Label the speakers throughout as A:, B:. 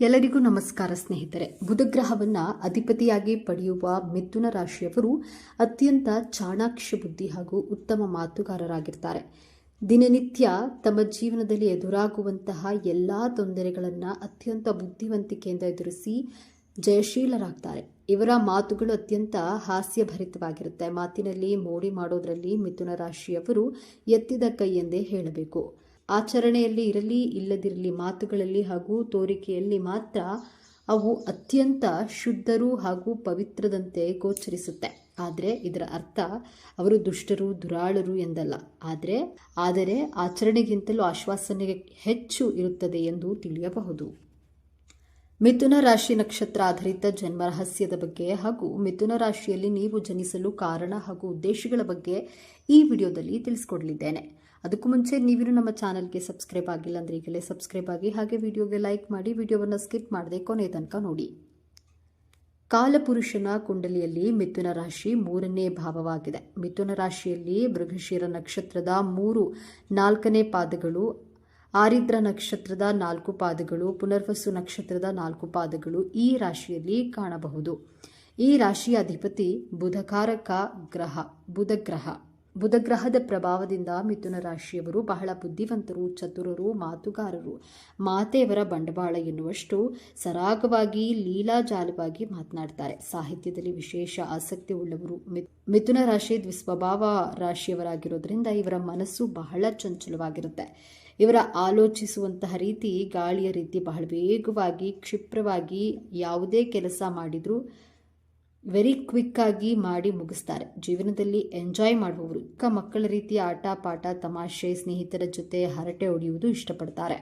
A: ಎಲ್ಲರಿಗೂ ನಮಸ್ಕಾರ ಸ್ನೇಹಿತರೆ. ಬುಧಗ್ರಹವನ್ನು ಅಧಿಪತಿಯಾಗಿ ಪಡೆಯುವ ಮಿಥುನ ರಾಶಿಯವರು ಅತ್ಯಂತ ಚಾಣಾಕ್ಷ ಬುದ್ಧಿ ಹಾಗೂ ಉತ್ತಮ ಮಾತುಗಾರರಾಗಿರ್ತಾರೆ. ದಿನನಿತ್ಯ ತಮ್ಮ ಜೀವನದಲ್ಲಿ ಎದುರಾಗುವಂತಹ ಎಲ್ಲ ತೊಂದರೆಗಳನ್ನು ಅತ್ಯಂತ ಬುದ್ಧಿವಂತಿಕೆಯಿಂದ ಎದುರಿಸಿ ಜಯಶೀಲರಾಗ್ತಾರೆ. ಇವರ ಮಾತುಗಳು ಅತ್ಯಂತ ಹಾಸ್ಯಭರಿತವಾಗಿರುತ್ತೆ. ಮಾತಿನಲ್ಲಿ ಮೋಡಿ ಮಾಡೋದ್ರಲ್ಲಿ ಮಿಥುನ ರಾಶಿಯವರು ಎತ್ತಿದ ಕೈ ಎಂದೇ ಹೇಳಬೇಕು. ಆಚರಣೆಯಲ್ಲಿ ಇರಲಿ ಇಲ್ಲದಿರಲಿ, ಮಾತುಗಳಲ್ಲಿ ಹಾಗೂ ತೋರಿಕೆಯಲ್ಲಿ ಮಾತ್ರ ಅವು ಅತ್ಯಂತ ಶುದ್ಧರು ಹಾಗೂ ಪವಿತ್ರದಂತೆ ಗೋಚರಿಸುತ್ತೆ. ಆದರೆ ಇದರ ಅರ್ಥ ಅವರು ದುಷ್ಟರು, ದುರಾಳರು ಎಂದಲ್ಲ. ಆದರೆ ಆಚರಣೆಗಿಂತಲೂ ಆಶ್ವಾಸನೆ ಹೆಚ್ಚು ಇರುತ್ತದೆ ಎಂದು ತಿಳಿಯಬಹುದು. ಮಿಥುನ ರಾಶಿ ನಕ್ಷತ್ರ ಆಧಾರಿತ ಜನ್ಮ ರಹಸ್ಯದ ಬಗ್ಗೆ ಹಾಗೂ ಮಿಥುನ ರಾಶಿಯಲ್ಲಿ ನೀವು ಜನಿಸಲು ಕಾರಣ ಹಾಗೂ ಉದ್ದೇಶಗಳ ಬಗ್ಗೆ ಈ ವಿಡಿಯೋದಲ್ಲಿ ತಿಳಿಸ್ಕೊಡಲಿದ್ದೇನೆ. ಅದಕ್ಕೂ ಮುಂಚೆ ನೀವಿನ್ನು ನಮ್ಮ ಚಾನಲ್ಗೆ ಸಬ್ಸ್ಕ್ರೈಬ್ ಆಗಿಲ್ಲ ಅಂದರೆ ಈಗಲೇ ಸಬ್ಸ್ಕ್ರೈಬ್ ಆಗಿ, ಹಾಗೆ ವಿಡಿಯೋಗೆ ಲೈಕ್ ಮಾಡಿ, ವಿಡಿಯೋವನ್ನು ಸ್ಕಿಪ್ ಮಾಡದೆ ಕೊನೆ ತನಕ ನೋಡಿ. ಕಾಲಪುರುಷನ ಕುಂಡಲಿಯಲ್ಲಿ ಮಿಥುನ ರಾಶಿ 3ನೇ ಭಾವವಾಗಿದೆ. ಮಿಥುನ ರಾಶಿಯಲ್ಲಿ ಮೃಗಶಿರ ನಕ್ಷತ್ರದ 4ನೇ ಪಾದಗಳು, ಆರಿದ್ರ ನಕ್ಷತ್ರದ 4 ಪಾದಗಳು, ಪುನರ್ವಸು ನಕ್ಷತ್ರದ 4 ಪಾದಗಳು ಈ ರಾಶಿಯಲ್ಲಿ ಕಾಣಬಹುದು. ಈ ರಾಶಿಯ ಅಧಿಪತಿ ಬುಧಕಾರಕ ಗ್ರಹ ಬುಧಗ್ರಹದ ಪ್ರಭಾವದಿಂದ ಮಿಥುನ ರಾಶಿಯವರು ಬಹಳ ಬುದ್ಧಿವಂತರು, ಚತುರರು, ಮಾತುಗಾರರು. ಮಾತೆಯವರ ಬಂಡವಾಳ ಎನ್ನುವಷ್ಟು ಸರಾಗವಾಗಿ, ಲೀಲಾಜಾಲವಾಗಿ ಮಾತನಾಡ್ತಾರೆ. ಸಾಹಿತ್ಯದಲ್ಲಿ ವಿಶೇಷ ಆಸಕ್ತಿ ಉಳ್ಳವರು. ಮಿಥುನ ರಾಶಿ ದ್ವಿಸ್ವಭಾವ ರಾಶಿಯವರಾಗಿರೋದ್ರಿಂದ ಇವರ ಮನಸ್ಸು ಬಹಳ ಚಂಚಲವಾಗಿರುತ್ತೆ. ಇವರ ಆಲೋಚಿಸುವಂತಹ ರೀತಿ ಗಾಳಿಯ ರೀತಿ ಬಹಳ ವೇಗವಾಗಿ, ಕ್ಷಿಪ್ರವಾಗಿ ಯಾವುದೇ ಕೆಲಸ ಮಾಡಿದರೂ ವೆರಿ ಕ್ವಿಕ್ ಆಗಿ ಮಾಡಿ ಮುಗಿಸ್ತಾರೆ. ಜೀವನದಲ್ಲಿ ಎಂಜಾಯ್ ಮಾಡುವವರು. ಮಕ್ಕಳ ರೀತಿಯ ಆಟ ಪಾಠ, ತಮಾಷೆ, ಸ್ನೇಹಿತರ ಜೊತೆ ಹರಟೆ ಹೊಡೆಯುವುದು ಇಷ್ಟಪಡ್ತಾರೆ.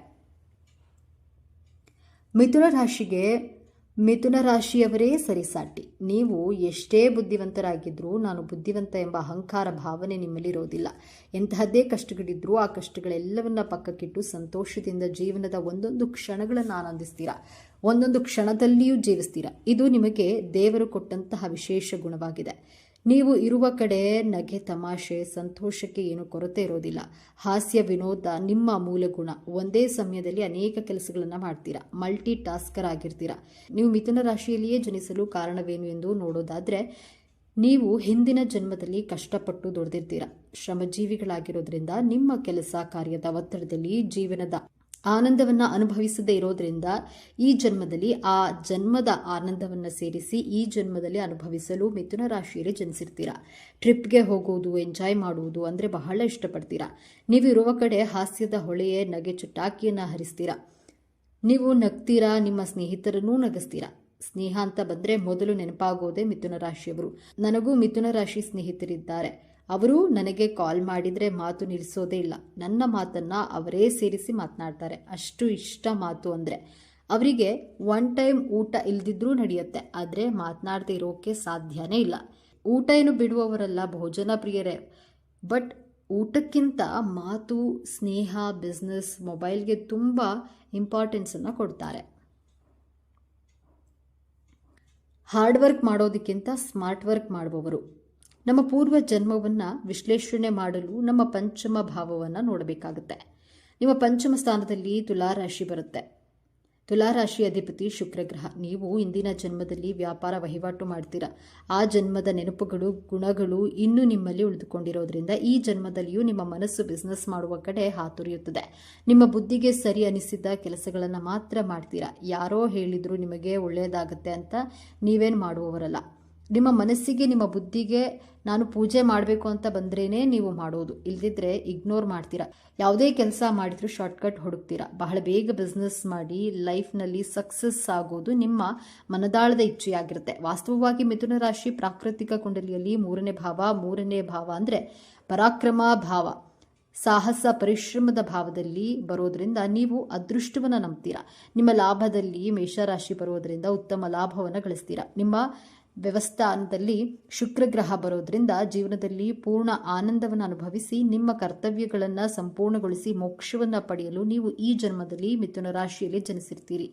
A: ಮಿಥುನ ರಾಶಿಯವರೇ ಸರಿಸಾಟಿ. ನೀವು ಎಷ್ಟೇ ಬುದ್ಧಿವಂತರಾಗಿದ್ರೂ ನಾನು ಬುದ್ಧಿವಂತ ಎಂಬ ಅಹಂಕಾರ ಭಾವನೆ ನಿಮ್ಮಲ್ಲಿರೋದಿಲ್ಲ. ಎಂತಹದ್ದೇ ಕಷ್ಟಗಳಿದ್ರೂ ಆ ಕಷ್ಟಗಳೆಲ್ಲವನ್ನ ಪಕ್ಕಕ್ಕಿಟ್ಟು ಸಂತೋಷದಿಂದ ಜೀವನದ ಒಂದೊಂದು ಕ್ಷಣಗಳನ್ನು ಆನಂದಿಸ್ತೀರಾ, ಒಂದೊಂದು ಕ್ಷಣದಲ್ಲಿಯೂ ಜೀವಿಸ್ತೀರಾ. ಇದು ನಿಮಗೆ ದೇವರು ಕೊಟ್ಟಂತಹ ವಿಶೇಷ ಗುಣವಾಗಿದೆ. ನೀವು ಇರುವ ಕಡೆ ನಗೆ, ತಮಾಷೆ, ಸಂತೋಷಕ್ಕೆ ಏನು ಕೊರತೆ ಇರೋದಿಲ್ಲ. ಹಾಸ್ಯ, ವಿನೋದ ನಿಮ್ಮ ಮೂಲ ಗುಣ. ಒಂದೇ ಸಮಯದಲ್ಲಿ ಅನೇಕ ಕೆಲಸಗಳನ್ನು ಮಾಡ್ತೀರಾ, ಮಲ್ಟಿ ಟಾಸ್ಕರ್ ಆಗಿರ್ತೀರಾ. ನೀವು ಮಿಥುನ ರಾಶಿಯಲ್ಲಿಯೇ ಜನಿಸಲು ಕಾರಣವೇನು ಎಂದು ನೋಡೋದಾದ್ರೆ, ನೀವು ಹಿಂದಿನ ಜನ್ಮದಲ್ಲಿ ಕಷ್ಟಪಟ್ಟು ದುಡಿದಿರ್ತೀರಾ. ಶ್ರಮಜೀವಿಗಳಾಗಿರೋದ್ರಿಂದ ನಿಮ್ಮ ಕೆಲಸ ಕಾರ್ಯದ ಒತ್ತಡದಲ್ಲಿ ಜೀವನದ ಆನಂದವನ್ನು ಅನುಭವಿಸದೇ ಇರೋದ್ರಿಂದ ಈ ಜನ್ಮದಲ್ಲಿ ಆ ಜನ್ಮದ ಆನಂದವನ್ನು ಸೇರಿಸಿ ಈ ಜನ್ಮದಲ್ಲಿ ಅನುಭವಿಸಲು ಮಿಥುನ ರಾಶಿಯಲ್ಲಿ ಜನಿಸಿರ್ತೀರಾ. ಟ್ರಿಪ್ಗೆ ಹೋಗುವುದು, ಎಂಜಾಯ್ ಮಾಡುವುದು ಅಂದರೆ ಬಹಳ ಇಷ್ಟಪಡ್ತೀರಾ. ನೀವು ಇರುವ ಕಡೆ ಹಾಸ್ಯದ ಹೊಳೆಯೇ ನಗೆ ಚಟಾಕಿಯನ್ನು ಹರಿಸ್ತೀರಾ. ನೀವು ನಗ್ತೀರಾ, ನಿಮ್ಮ ಸ್ನೇಹಿತರನ್ನೂ ನಗಿಸ್ತೀರಾ. ಸ್ನೇಹ ಅಂತ ಬಂದರೆ ಮೊದಲು ನೆನಪಾಗೋದೇ ಮಿಥುನ ರಾಶಿಯವರು. ನನಗೂ ಮಿಥುನ ರಾಶಿ ಸ್ನೇಹಿತರಿದ್ದಾರೆ. ಅವರು ನನಗೆ ಕಾಲ್ ಮಾಡಿದರೆ ಮಾತು ನಿಲ್ಲಿಸೋದೇ ಇಲ್ಲ. ನನ್ನ ಮಾತನ್ನು ಅವರೇ ಸೇರಿಸಿ ಮಾತನಾಡ್ತಾರೆ. ಅಷ್ಟು ಇಷ್ಟ ಮಾತು ಅಂದರೆ. ಅವರಿಗೆ 1 ಟೈಮ್ ಊಟ ಇಲ್ದಿದ್ರೂ ನಡೆಯುತ್ತೆ, ಆದರೆ ಮಾತನಾಡದೆ ಇರೋಕ್ಕೆ ಸಾಧ್ಯನೇ ಇಲ್ಲ. ಊಟ ಏನು ಬಿಡುವವರಲ್ಲ, ಭೋಜನ ಪ್ರಿಯರೇ. ಬಟ್ ಊಟಕ್ಕಿಂತ ಮಾತು, ಸ್ನೇಹ, ಬಿಸ್ನೆಸ್, ಮೊಬೈಲ್ಗೆ ತುಂಬ ಇಂಪಾರ್ಟೆನ್ಸನ್ನು ಕೊಡ್ತಾರೆ. ಹಾರ್ಡ್ ವರ್ಕ್ ಮಾಡೋದಕ್ಕಿಂತ ಸ್ಮಾರ್ಟ್ ವರ್ಕ್ ಮಾಡುವವರು. ನಮ್ಮ ಪೂರ್ವ ಜನ್ಮವನ್ನು ವಿಶ್ಲೇಷಣೆ ಮಾಡಲು ನಮ್ಮ ಪಂಚಮ ಭಾವವನ್ನು ನೋಡಬೇಕಾಗುತ್ತೆ. ನಿಮ್ಮ ಪಂಚಮ ಸ್ಥಾನದಲ್ಲಿ ತುಲಾರಾಶಿ ಬರುತ್ತೆ. ತುಲಾರಾಶಿ ಅಧಿಪತಿ ಶುಕ್ರಗ್ರಹ. ನೀವು ಇಂದಿನ ಜನ್ಮದಲ್ಲಿ ವ್ಯಾಪಾರ ವಹಿವಾಟು ಮಾಡ್ತೀರಾ. ಆ ಜನ್ಮದ ನೆನಪುಗಳು, ಗುಣಗಳು ಇನ್ನೂ ನಿಮ್ಮಲ್ಲಿ ಉಳಿದುಕೊಂಡಿರೋದ್ರಿಂದ ಈ ಜನ್ಮದಲ್ಲಿಯೂ ನಿಮ್ಮ ಮನಸ್ಸು ಬಿಸ್ನೆಸ್ ಮಾಡುವ ಕಡೆ ಹಾತೊರೆಯುತ್ತದೆ. ನಿಮ್ಮ ಬುದ್ಧಿಗೆ ಸರಿ ಅನಿಸಿದ ಕೆಲಸಗಳನ್ನು ಮಾತ್ರ ಮಾಡ್ತೀರಾ. ಯಾರೋ ಹೇಳಿದ್ರು ನಿಮಗೆ ಒಳ್ಳೆಯದಾಗತ್ತೆ ಅಂತ ನೀವೇನು ಮಾಡುವವರಲ್ಲ. ನಿಮ್ಮ ಮನಸ್ಸಿಗೆ, ನಿಮ್ಮ ಬುದ್ಧಿಗೆ ನಾನು ಪೂಜೆ ಮಾಡಬೇಕು ಅಂತ ಬಂದ್ರೇನೆ ನೀವು ಮಾಡೋದು, ಇಲ್ದಿದ್ರೆ ಇಗ್ನೋರ್ ಮಾಡ್ತೀರಾ. ಯಾವುದೇ ಕೆಲಸ ಮಾಡಿದ್ರೂ ಶಾರ್ಟ್ಕಟ್ ಹುಡುಕ್ತೀರಾ. ಬಹಳ ಬೇಗ ಬಿಸ್ನೆಸ್ ಮಾಡಿ ಲೈಫ್ನಲ್ಲಿ ಸಕ್ಸಸ್ ಆಗೋದು ನಿಮ್ಮ ಮನದಾಳದ ಇಚ್ಛೆಯಾಗಿರುತ್ತೆ. ವಾಸ್ತವವಾಗಿ ಮಿಥುನ ರಾಶಿ ಪ್ರಾಕೃತಿಕ ಕುಂಡಲಿಯಲ್ಲಿ 3ನೇ ಭಾವ ಅಂದರೆ ಪರಾಕ್ರಮ ಭಾವ, ಸಾಹಸ, ಪರಿಶ್ರಮದ ಭಾವದಲ್ಲಿ ಬರೋದ್ರಿಂದ ನೀವು ಅದೃಷ್ಟವನ್ನು ನಂಬ್ತೀರಾ. ನಿಮ್ಮ ಲಾಭದಲ್ಲಿ ಮೇಷರಾಶಿ ಬರೋದ್ರಿಂದ ಉತ್ತಮ ಲಾಭವನ್ನು ಗಳಿಸ್ತೀರಾ. ನಿಮ್ಮ ವ್ಯವಸ್ಥಾನದಲ್ಲಿ ಶುಕ್ರಗ್ರಹ ಬರೋದ್ರಿಂದ ಜೀವನದಲ್ಲಿ ಪೂರ್ಣ ಆನಂದವನ್ನು ಅನುಭವಿಸಿ ನಿಮ್ಮ ಕರ್ತವ್ಯಗಳನ್ನು ಸಂಪೂರ್ಣಗೊಳಿಸಿ ಮೋಕ್ಷವನ್ನು ಪಡೆಯಲು ನೀವು ಈ ಜನ್ಮದಲ್ಲಿ ಮಿಥುನ ರಾಶಿಯಲ್ಲಿ ಜನಿಸಿರ್ತೀರಿ.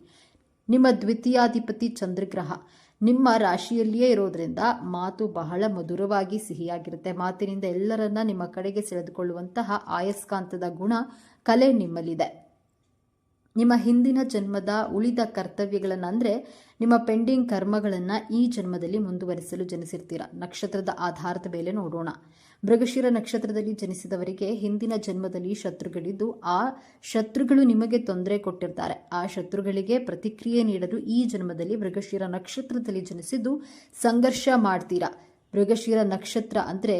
A: ನಿಮ್ಮ ದ್ವಿತೀಯಾಧಿಪತಿ ಚಂದ್ರಗ್ರಹ ನಿಮ್ಮ ರಾಶಿಯಲ್ಲಿಯೇ ಇರೋದ್ರಿಂದ ಮಾತು ಬಹಳ ಮಧುರವಾಗಿ ಸಿಹಿಯಾಗಿರುತ್ತೆ. ಮಾತಿನಿಂದ ಎಲ್ಲರನ್ನ ನಿಮ್ಮ ಕಡೆಗೆ ಸೆಳೆದುಕೊಳ್ಳುವಂತಹ ಆಯಸ್ಕಾಂತದ ಗುಣ, ಕಲೆ ನಿಮ್ಮಲ್ಲಿದೆ. ನಿಮ್ಮ ಹಿಂದಿನ ಜನ್ಮದ ಉಳಿದ ಕರ್ತವ್ಯಗಳನ್ನು ಅಂದರೆ ನಿಮ್ಮ ಪೆಂಡಿಂಗ್ ಕರ್ಮಗಳನ್ನು ಈ ಜನ್ಮದಲ್ಲಿ ಮುಂದುವರಿಸಲು ಜನಿಸಿರ್ತೀರ. ನಕ್ಷತ್ರದ ಆಧಾರದ ಮೇಲೆ ನೋಡೋಣ. ಮೃಗಶಿರ ನಕ್ಷತ್ರದಲ್ಲಿ ಜನಿಸಿದವರಿಗೆ ಹಿಂದಿನ ಜನ್ಮದಲ್ಲಿ ಶತ್ರುಗಳಿದ್ದು ಆ ಶತ್ರುಗಳು ನಿಮಗೆ ತೊಂದರೆ ಕೊಟ್ಟಿರ್ತಾರೆ. ಆ ಶತ್ರುಗಳಿಗೆ ಪ್ರತಿಕ್ರಿಯೆ ನೀಡಲು ಈ ಜನ್ಮದಲ್ಲಿ ಮೃಗಶಿರ ನಕ್ಷತ್ರದಲ್ಲಿ ಜನಿಸಿದ್ದು ಸಂಘರ್ಷ ಮಾಡ್ತೀರಾ. ಮೃಗಶಿರ ನಕ್ಷತ್ರ ಅಂದರೆ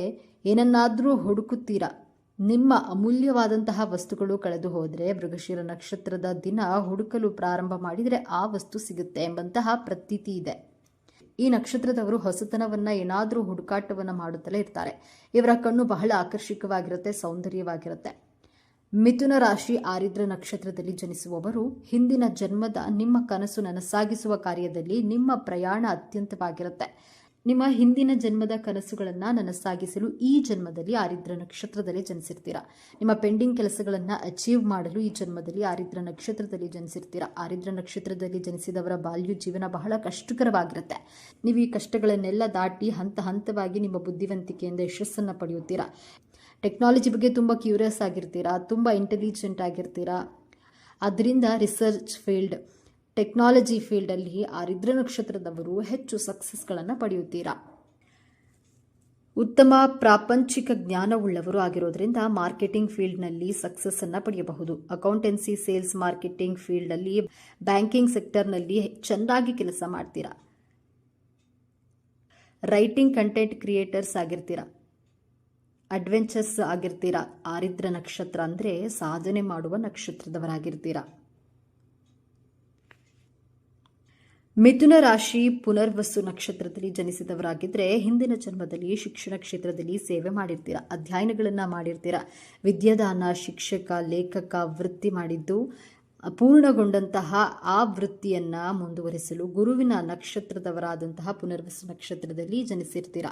A: ಏನನ್ನಾದರೂ ಹುಡುಕುತ್ತೀರಾ. ನಿಮ್ಮ ಅಮೂಲ್ಯವಾದಂತಹ ವಸ್ತುಗಳು ಕಳೆದು ಹೋದರೆ ಮೃಗಶಿರ ನಕ್ಷತ್ರದ ದಿನ ಹುಡುಕಲು ಪ್ರಾರಂಭ ಮಾಡಿದರೆ ಆ ವಸ್ತು ಸಿಗುತ್ತೆ ಎಂಬಂತಹ ಪ್ರತೀತಿ ಇದೆ. ಈ ನಕ್ಷತ್ರದವರು ಹೊಸತನವನ್ನು ಏನಾದರೂ ಹುಡುಕಾಟವನ್ನು ಮಾಡುತ್ತಲೇ ಇರ್ತಾರೆ. ಇವರ ಕಣ್ಣು ಬಹಳ ಆಕರ್ಷಕವಾಗಿರುತ್ತೆ, ಸೌಂದರ್ಯವಾಗಿರುತ್ತೆ. ಮಿಥುನ ರಾಶಿ ಆರಿದ್ರ ನಕ್ಷತ್ರದಲ್ಲಿ ಜನಿಸುವವರು ಹಿಂದಿನ ಜನ್ಮದ ನಿಮ್ಮ ಕನಸು ನನಸಾಗಿಸುವ ಕಾರ್ಯದಲ್ಲಿ ನಿಮ್ಮ ಪ್ರಯಾಣ ಅತ್ಯಂತವಾಗಿರುತ್ತೆ. ನಿಮ್ಮ ಹಿಂದಿನ ಜನ್ಮದ ಕನಸುಗಳನ್ನು ನನಸಾಗಿಸಲು ಈ ಜನ್ಮದಲ್ಲಿ ಆರಿದ್ರ ನಕ್ಷತ್ರದಲ್ಲಿ ಜನಿಸಿರ್ತೀರ. ನಿಮ್ಮ ಪೆಂಡಿಂಗ್ ಕೆಲಸಗಳನ್ನು ಅಚೀವ್ ಮಾಡಲು ಈ ಜನ್ಮದಲ್ಲಿ ಆರಿದ್ರ ನಕ್ಷತ್ರದಲ್ಲಿ ಜನಿಸಿರ್ತೀರ. ಆರಿದ್ರ ನಕ್ಷತ್ರದಲ್ಲಿ ಜನಿಸಿದವರ ಬಾಲ್ಯ ಜೀವನ ಬಹಳ ಕಷ್ಟಕರವಾಗಿರುತ್ತೆ. ನೀವು ಈ ಕಷ್ಟಗಳನ್ನೆಲ್ಲ ದಾಟಿ ಹಂತ ಹಂತವಾಗಿ ನಿಮ್ಮ ಬುದ್ಧಿವಂತಿಕೆಯಿಂದ ಯಶಸ್ಸನ್ನು ಪಡೆಯುತ್ತೀರಾ. ಟೆಕ್ನಾಲಜಿ ಬಗ್ಗೆ ತುಂಬ ಕ್ಯೂರಿಯಸ್ ಆಗಿರ್ತೀರಾ, ತುಂಬ ಇಂಟೆಲಿಜೆಂಟ್ ಆಗಿರ್ತೀರಾ. ಅದರಿಂದ ರಿಸರ್ಚ್ ಫೀಲ್ಡ್, ಟೆಕ್ನಾಲಜಿ ಫೀಲ್ಡಲ್ಲಿ ಆರಿದ್ರ ನಕ್ಷತ್ರದವರು ಹೆಚ್ಚು ಸಕ್ಸಸ್ಗಳನ್ನು ಪಡೆಯುತ್ತೀರಾ. ಉತ್ತಮ ಪ್ರಾಪಂಚಿಕ ಜ್ಞಾನವುಳ್ಳವರು ಆಗಿರೋದ್ರಿಂದ ಮಾರ್ಕೆಟಿಂಗ್ ಫೀಲ್ಡ್ನಲ್ಲಿ ಸಕ್ಸಸ್ಸನ್ನು ಪಡೆಯಬಹುದು. ಅಕೌಂಟೆನ್ಸಿ, ಸೇಲ್ಸ್, ಮಾರ್ಕೆಟಿಂಗ್ ಫೀಲ್ಡಲ್ಲಿ, ಬ್ಯಾಂಕಿಂಗ್ ಸೆಕ್ಟರ್ನಲ್ಲಿ ಚೆನ್ನಾಗಿ ಕೆಲಸ ಮಾಡ್ತೀರಾ. ರೈಟಿಂಗ್ ಕಂಟೆಂಟ್ ಕ್ರಿಯೇಟರ್ಸ್ ಆಗಿರ್ತೀರಾ, ಅಡ್ವೆಂಚರ್ಸ್ ಆಗಿರ್ತೀರಾ. ಆರಿದ್ರ ನಕ್ಷತ್ರ ಅಂದರೆ ಸಾಧನೆ ಮಾಡುವ ನಕ್ಷತ್ರದವರಾಗಿರ್ತೀರಾ. ಮಿಥುನ ರಾಶಿ ಪುನರ್ವಸು ನಕ್ಷತ್ರದಲ್ಲಿ ಜನಿಸಿದವರಾಗಿದ್ದರೆ ಹಿಂದಿನ ಜನ್ಮದಲ್ಲಿ ಶಿಕ್ಷಣ ಕ್ಷೇತ್ರದಲ್ಲಿ ಸೇವೆ ಮಾಡಿರ್ತೀರ, ಅಧ್ಯಯನಗಳನ್ನು ಮಾಡಿರ್ತೀರ. ವಿದ್ಯಾದಾನ, ಶಿಕ್ಷಕ, ಲೇಖಕ ವೃತ್ತಿ ಮಾಡಿದ್ದು ಪೂರ್ಣಗೊಂಡಂತಹ ಆ ವೃತ್ತಿಯನ್ನು ಮುಂದುವರಿಸಲು ಗುರುವಿನ ನಕ್ಷತ್ರದವರಾದಂತಹ ಪುನರ್ವಸು ನಕ್ಷತ್ರದಲ್ಲಿ ಜನಿಸಿರ್ತೀರ.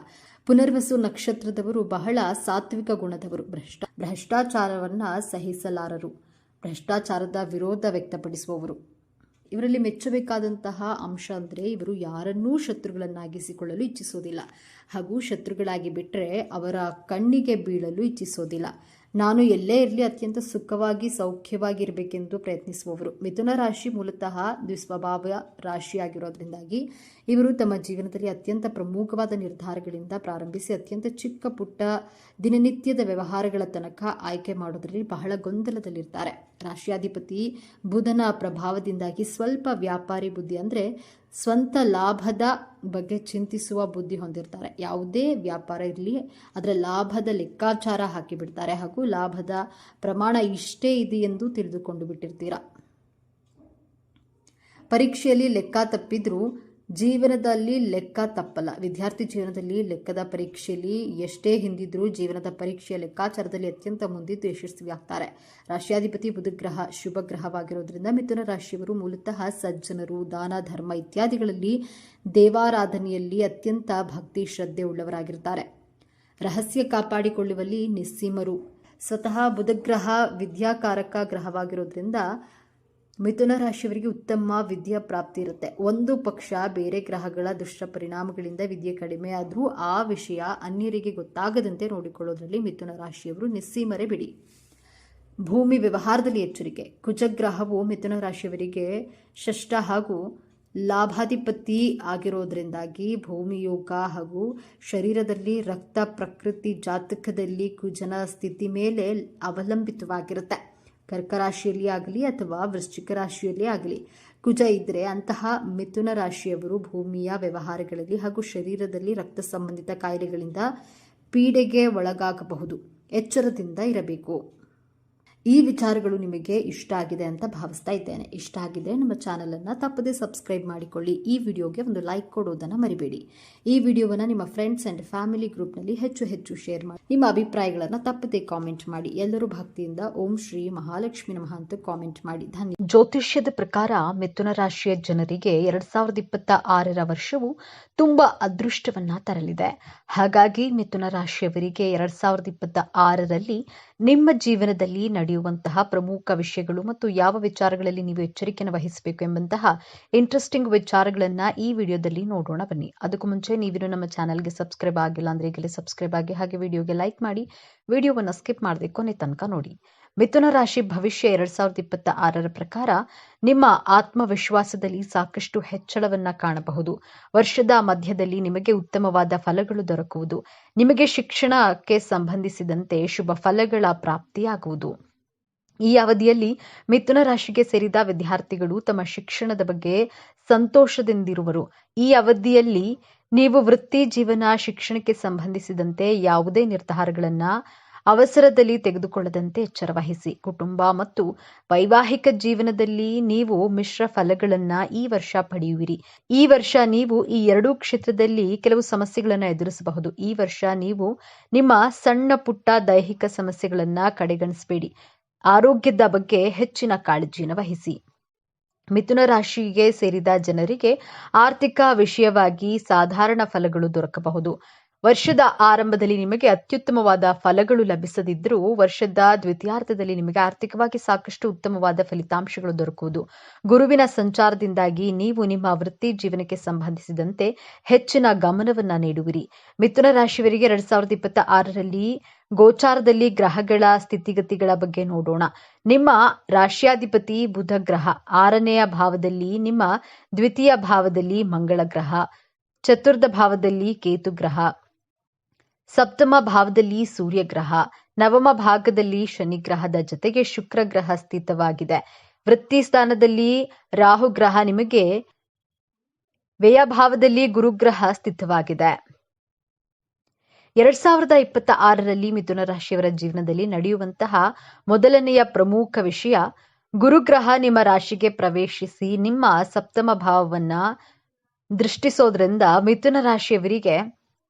A: ಪುನರ್ವಸು ನಕ್ಷತ್ರದವರು ಬಹಳ ಸಾತ್ವಿಕ ಗುಣದವರು. ಭ್ರಷ್ಟಾಚಾರವನ್ನು ಸಹಿಸಲಾರರು, ಭ್ರಷ್ಟಾಚಾರದ ವಿರೋಧ ವ್ಯಕ್ತಪಡಿಸುವವರು. ಇವರಲ್ಲಿ ಮೆಚ್ಚಬೇಕಾದಂತಹ ಅಂಶ ಅಂದರೆ ಇವರು ಯಾರನ್ನೂ ಶತ್ರುಗಳನ್ನಾಗಿಸಿಕೊಳ್ಳಲು ಇಚ್ಛಿಸೋದಿಲ್ಲ, ಹಾಗೂ ಶತ್ರುಗಳಾಗಿ ಬಿಟ್ಟರೆ ಅವರ ಕಣ್ಣಿಗೆ ಬೀಳಲು ಇಚ್ಛಿಸೋದಿಲ್ಲ. ನಾನು ಎಲ್ಲೇ ಇರಲಿ ಅತ್ಯಂತ ಸುಖವಾಗಿ ಸೌಖ್ಯವಾಗಿರಬೇಕೆಂದು ಪ್ರಯತ್ನಿಸುವವರು. ಮಿಥುನ ರಾಶಿ ಮೂಲತಃ ದ್ವಿಸ್ವಭಾವ ರಾಶಿಯಾಗಿರೋದ್ರಿಂದಾಗಿ ಇವರು ತಮ್ಮ ಜೀವನದಲ್ಲಿ ಅತ್ಯಂತ ಪ್ರಮುಖವಾದ ನಿರ್ಧಾರಗಳಿಂದ ಪ್ರಾರಂಭಿಸಿ ಅತ್ಯಂತ ಚಿಕ್ಕ ಪುಟ್ಟ ದಿನನಿತ್ಯದ ವ್ಯವಹಾರಗಳ ತನಕ ಆಯ್ಕೆ ಮಾಡೋದ್ರಲ್ಲಿ ಬಹಳ ಗೊಂದಲದಲ್ಲಿರ್ತಾರೆ. ರಾಶಿಯಾಧಿಪತಿ ಬುಧನ ಪ್ರಭಾವದಿಂದಾಗಿ ಸ್ವಲ್ಪ ವ್ಯಾಪಾರಿ ಬುದ್ಧಿ ಅಂದರೆ ಸ್ವಂತ ಲಾಭದ ಬಗ್ಗೆ ಚಿಂತಿಸುವ ಬುದ್ಧಿ ಹೊಂದಿರ್ತಾರೆ. ಯಾವುದೇ ವ್ಯಾಪಾರ ಇರಲಿ ಅದರ ಲಾಭದ ಲೆಕ್ಕಾಚಾರ ಹಾಕಿಬಿಡ್ತಾರೆ, ಹಾಗೂ ಲಾಭದ ಪ್ರಮಾಣ ಇಷ್ಟೇ ಇದೆ ಎಂದು ತಿಳಿದುಕೊಂಡು ಬಿಟ್ಟಿರ್ತೀರ. ಪರೀಕ್ಷೆಯಲ್ಲಿ ಲೆಕ್ಕ ತಪ್ಪಿದ್ರೂ ಜೀವನದಲ್ಲಿ ಲೆಕ್ಕ ತಪ್ಪಲ್ಲ. ವಿದ್ಯಾರ್ಥಿ ಜೀವನದಲ್ಲಿ ಲೆಕ್ಕದ ಪರೀಕ್ಷೆಯಲ್ಲಿ ಎಷ್ಟೇ ಹಿಂದಿದ್ರೂ ಜೀವನದ ಪರೀಕ್ಷೆಯ ಲೆಕ್ಕಾಚಾರದಲ್ಲಿ ಅತ್ಯಂತ ಮುಂದಿದ್ದು ಯಶಸ್ವಿಯಾಗ್ತಾರೆ. ರಾಶಿಯಾಧಿಪತಿ ಬುಧಗ್ರಹ ಶುಭ ಗ್ರಹವಾಗಿರೋದ್ರಿಂದ ಮಿಥುನ ರಾಶಿಯವರು ಮೂಲತಃ ಸಜ್ಜನರು, ದಾನ ಧರ್ಮ ಇತ್ಯಾದಿಗಳಲ್ಲಿ ದೇವಾರಾಧನೆಯಲ್ಲಿ ಅತ್ಯಂತ ಭಕ್ತಿ ಶ್ರದ್ಧೆ ಉಳ್ಳವರಾಗಿರ್ತಾರೆ. ರಹಸ್ಯ ಕಾಪಾಡಿಕೊಳ್ಳುವಲ್ಲಿ ನಿಸ್ಸೀಮರು. ಸ್ವತಃ ಬುಧಗ್ರಹ ವಿದ್ಯಾಕಾರಕ ಗ್ರಹವಾಗಿರೋದ್ರಿಂದ ಮಿಥುನ ರಾಶಿಯವರಿಗೆ ಉತ್ತಮ ವಿದ್ಯಾ ಪ್ರಾಪ್ತಿ ಇರುತ್ತೆ. ಒಂದು ಪಕ್ಷ ಬೇರೆ ಗ್ರಹಗಳ ದುಷ್ಟ ಪರಿಣಾಮಗಳಿಂದ ವಿದ್ಯೆ ಕಡಿಮೆ ಆದರೂ ಆ ವಿಷಯ ಅನ್ಯರಿಗೆ ಗೊತ್ತಾಗದಂತೆ ನೋಡಿಕೊಳ್ಳೋದ್ರಲ್ಲಿ ಮಿಥುನ ರಾಶಿಯವರು ನಿಸ್ಸೀಮರೇ ಬಿಡಿ. ಭೂಮಿ ವ್ಯವಹಾರದಲ್ಲಿ ಎಚ್ಚರಿಕೆ. ಕುಜಗ್ರಹವು ಮಿಥುನ ರಾಶಿಯವರಿಗೆ ಷಷ್ಠ ಹಾಗೂ ಲಾಭಾಧಿಪತಿ ಆಗಿರೋದ್ರಿಂದಾಗಿ ಭೂಮಿಯೋಗ ಹಾಗೂ ಶರೀರದಲ್ಲಿ ರಕ್ತ ಪ್ರಕೃತಿ ಜಾತಕದಲ್ಲಿ ಕುಜನ ಸ್ಥಿತಿ ಮೇಲೆ ಅವಲಂಬಿತವಾಗಿರುತ್ತೆ. ಕರ್ಕ ರಾಶಿಯಲ್ಲಿ ಆಗಲಿ ಅಥವಾ ವೃಶ್ಚಿಕ ರಾಶಿಯಲ್ಲಿ ಆಗಲಿ ಕುಜ ಇದ್ದರೆ ಅಂತಹ ಮಿಥುನ ರಾಶಿಯವರು ಭೂಮಿಯ ವ್ಯವಹಾರಗಳಲ್ಲಿ ಹಾಗೂ ಶರೀರದಲ್ಲಿ ರಕ್ತ ಸಂಬಂಧಿತ ಕಾಯಿಲೆಗಳಿಂದ ಪೀಡೆಗೆ ಒಳಗಾಗಬಹುದು. ಎಚ್ಚರದಿಂದ ಇರಬೇಕು. ಈ ವಿಚಾರಗಳು ನಿಮಗೆ ಇಷ್ಟ ಆಗಿದೆ ಅಂತ ಭಾವಿಸ್ತಾ ಇದ್ದೇನೆ. ಇಷ್ಟ ಆಗಿದ್ರೆ ನಮ್ಮ ಚಾನಲನ್ನು ತಪ್ಪದೇ ಸಬ್ಸ್ಕ್ರೈಬ್ ಮಾಡಿಕೊಳ್ಳಿ. ಈ ವಿಡಿಯೋಗೆ ಒಂದು ಲೈಕ್ ಕೊಡೋದನ್ನು ಮರಿಬೇಡಿ. ಈ ವಿಡಿಯೋವನ್ನು ನಿಮ್ಮ ಫ್ರೆಂಡ್ಸ್ ಆ್ಯಂಡ್ ಫ್ಯಾಮಿಲಿ ಗ್ರೂಪ್ನಲ್ಲಿ ಹೆಚ್ಚು ಶೇರ್ ಮಾಡಿ. ನಿಮ್ಮ ಅಭಿಪ್ರಾಯಗಳನ್ನು ತಪ್ಪದೇ ಕಾಮೆಂಟ್ ಮಾಡಿ. ಎಲ್ಲರೂ ಭಕ್ತಿಯಿಂದ ಓಂ ಶ್ರೀ ಮಹಾಲಕ್ಷ್ಮಿ ನಮಃ ಅಂತ ಕಾಮೆಂಟ್ ಮಾಡಿ. ಧನ್ಯವಾದ. ಜ್ಯೋತಿಷ್ಯದ ಪ್ರಕಾರ ಮಿಥುನ ರಾಶಿಯ ಜನರಿಗೆ 2026ರ ವರ್ಷವು ತುಂಬಾ ಅದೃಷ್ಟವನ್ನ ತರಲಿದೆ. ಹಾಗಾಗಿ ಮಿಥುನ ರಾಶಿಯವರಿಗೆ 2026ರಲ್ಲಿ ನಿಮ್ಮ ಜೀವನದಲ್ಲಿ ನಡೆಯುವಂತಹ ಪ್ರಮುಖ ವಿಷಯಗಳು ಮತ್ತು ಯಾವ ವಿಚಾರಗಳಲ್ಲಿ ನೀವು ಎಚ್ಚರಿಕೆಯನ್ನು ವಹಿಸಬೇಕು ಎಂಬಂತಹ ಇಂಟ್ರೆಸ್ಟಿಂಗ್ ವಿಚಾರಗಳನ್ನ ಈ ವಿಡಿಯೋದಲ್ಲಿ ನೋಡೋಣ ಬನ್ನಿ. ಅದಕ್ಕೂ ಮುಂಚೆ ನೀವಿನ್ನು ನಮ್ಮ ಚಾನಲ್ಗೆ ಸಬ್ಸ್ಕ್ರೈಬ್ ಆಗಿಲ್ಲ ಅಂದ್ರೆ ಈಗಲೇ ಸಬ್ಸ್ಕ್ರೈಬ್ ಆಗಿ, ಹಾಗೆ ವಿಡಿಯೋಗೆ ಲೈಕ್ ಮಾಡಿ, ವಿಡಿಯೋವನ್ನು ಸ್ಕಿಪ್ ಮಾಡದೆ ಕೊನೆ ತನಕ ನೋಡಿ. ಮಿಥುನ ರಾಶಿ ಭವಿಷ್ಯ 2026ರ ಪ್ರಕಾರ ನಿಮ್ಮ ಆತ್ಮವಿಶ್ವಾಸದಲ್ಲಿ ಸಾಕಷ್ಟು ಹೆಚ್ಚಳವನ್ನ ಕಾಣಬಹುದು. ವರ್ಷದ ಮಧ್ಯದಲ್ಲಿ ನಿಮಗೆ ಉತ್ತಮವಾದ ಫಲಗಳು ದೊರಕುವುದು. ನಿಮಗೆ ಶಿಕ್ಷಣಕ್ಕೆ ಸಂಬಂಧಿಸಿದಂತೆ ಶುಭ ಫಲಗಳ ಪ್ರಾಪ್ತಿಯಾಗುವುದು. ಈ ಅವಧಿಯಲ್ಲಿ ಮಿಥುನ ರಾಶಿಗೆ ಸೇರಿದ ವಿದ್ಯಾರ್ಥಿಗಳು ತಮ್ಮ ಶಿಕ್ಷಣದ ಬಗ್ಗೆ ಸಂತೋಷದಿಂದಿರುವರು. ಈ ಅವಧಿಯಲ್ಲಿ ನೀವು ವೃತ್ತಿ ಜೀವನ ಶಿಕ್ಷಣಕ್ಕೆ ಸಂಬಂಧಿಸಿದಂತೆ ಯಾವುದೇ ನಿರ್ಧಾರಗಳನ್ನ ಅವಸರದಲ್ಲಿ ತೆಗೆದುಕೊಳ್ಳದಂತೆ ಎಚ್ಚರವಹಿಸಿ. ಕುಟುಂಬ ಮತ್ತು ವೈವಾಹಿಕ ಜೀವನದಲ್ಲಿ ನೀವು ಮಿಶ್ರ ಫಲಗಳನ್ನ ಈ ವರ್ಷ ಪಡೆಯುವಿರಿ. ಈ ವರ್ಷ ನೀವು ಈ ಎರಡೂ ಕ್ಷೇತ್ರದಲ್ಲಿ ಕೆಲವು ಸಮಸ್ಯೆಗಳನ್ನ ಎದುರಿಸಬಹುದು. ಈ ವರ್ಷ ನೀವು ನಿಮ್ಮ ಸಣ್ಣ ಪುಟ್ಟ ದೈಹಿಕ ಸಮಸ್ಯೆಗಳನ್ನ ಕಡೆಗಣಿಸಬೇಡಿ. ಆರೋಗ್ಯದ ಬಗ್ಗೆ ಹೆಚ್ಚಿನ ಕಾಳಜಿಯನ್ನು ವಹಿಸಿ. ಮಿಥುನ ರಾಶಿಗೆ ಸೇರಿದ ಜನರಿಗೆ ಆರ್ಥಿಕ ವಿಷಯವಾಗಿ ಸಾಧಾರಣ ಫಲಗಳು ದೊರಕಬಹುದು. ವರ್ಷದ ಆರಂಭದಲ್ಲಿ ನಿಮಗೆ ಅತ್ಯುತ್ತಮವಾದ ಫಲಗಳು ಲಭಿಸದಿದ್ದರೂ ವರ್ಷದ ದ್ವಿತೀಯಾರ್ಧದಲ್ಲಿ ನಿಮಗೆ ಆರ್ಥಿಕವಾಗಿ ಸಾಕಷ್ಟು ಉತ್ತಮವಾದ ಫಲಿತಾಂಶಗಳು ದೊರಕುವುದು. ಗುರುವಿನ ಸಂಚಾರದಿಂದಾಗಿ ನೀವು ನಿಮ್ಮ ವೃತ್ತಿ ಜೀವನಕ್ಕೆ ಸಂಬಂಧಿಸಿದಂತೆ ಹೆಚ್ಚಿನ ಗಮನವನ್ನ ನೀಡುವಿರಿ. ಮಿಥುನ ರಾಶಿಯವರಿಗೆ 2026ರಲ್ಲಿ ಗೋಚಾರದಲ್ಲಿ ಗ್ರಹಗಳ ಸ್ಥಿತಿಗತಿಗಳ ಬಗ್ಗೆ ನೋಡೋಣ. ನಿಮ್ಮ ರಾಶ್ಯಾಧಿಪತಿ ಬುಧ ಗ್ರಹ 6ನೆಯ ಭಾವದಲ್ಲಿ, ನಿಮ್ಮ ದ್ವಿತೀಯ ಭಾವದಲ್ಲಿ ಮಂಗಳ ಗ್ರಹ, ಚತುರ್ಥ ಭಾವದಲ್ಲಿ ಕೇತು ಗ್ರಹ, ಸಪ್ತಮ ಭಾವದಲ್ಲಿ ಸೂರ್ಯ ಗ್ರಹ, ನವಮ ಭಾಗದಲ್ಲಿ ಶನಿ ಗ್ರಹದ ಜೊತೆಗೆ ಶುಕ್ರ ಗ್ರಹ ಸ್ಥಿತವಾಗಿದೆ. ವೃತ್ತಿ ಸ್ಥಾನದಲ್ಲಿ ರಾಹು ಗ್ರಹ, ನಿಮಗೆ ವ್ಯಯಭಾವದಲ್ಲಿ ಗುರುಗ್ರಹ ಸ್ಥಿತವಾಗಿದೆ. 2026ರಲ್ಲಿ ಮಿಥುನ ರಾಶಿಯವರ ಜೀವನದಲ್ಲಿ ನಡೆಯುವಂತಹ ಮೊದಲನೆಯ ಪ್ರಮುಖ ವಿಷಯ, ಗುರುಗ್ರಹ ನಿಮ್ಮ ರಾಶಿಗೆ ಪ್ರವೇಶಿಸಿ ನಿಮ್ಮ ಸಪ್ತಮ ಭಾವವನ್ನ ದೃಷ್ಟಿಸೋದ್ರಿಂದ ಮಿಥುನ ರಾಶಿಯವರಿಗೆ